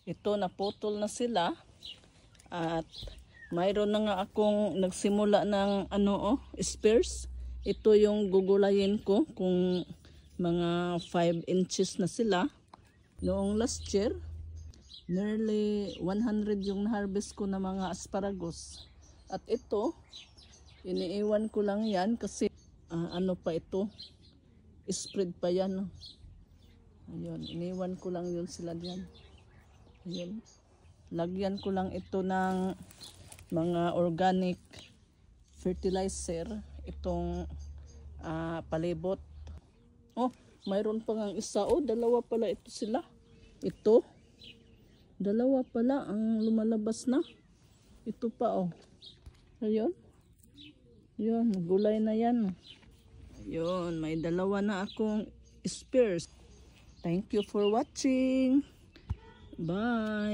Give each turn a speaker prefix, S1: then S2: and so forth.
S1: Ito, naputol na sila. At mayroon na nga akong nagsimula ng spears. Ito yung gugulayin ko kung mga 5 inches na sila. Noong last year, nearly 100 yung harvest ko na mga asparagus. At ito, iniiwan ko lang yan kasi pa ito, spread pa yan. Ayun, iniwan ko lang yun sila diyan. Ayun. Lagyan ko lang ito ng mga organic fertilizer, itong palibot. Oh, mayroon pa ngang isa. Oh, dalawa pala ito sila. Ito, dalawa pala ang lumalabas na. Ito pa, oh. Ayun. Yun, gulay na yan. Ayun, may dalawa na akong spears. Thank you for watching. Bye.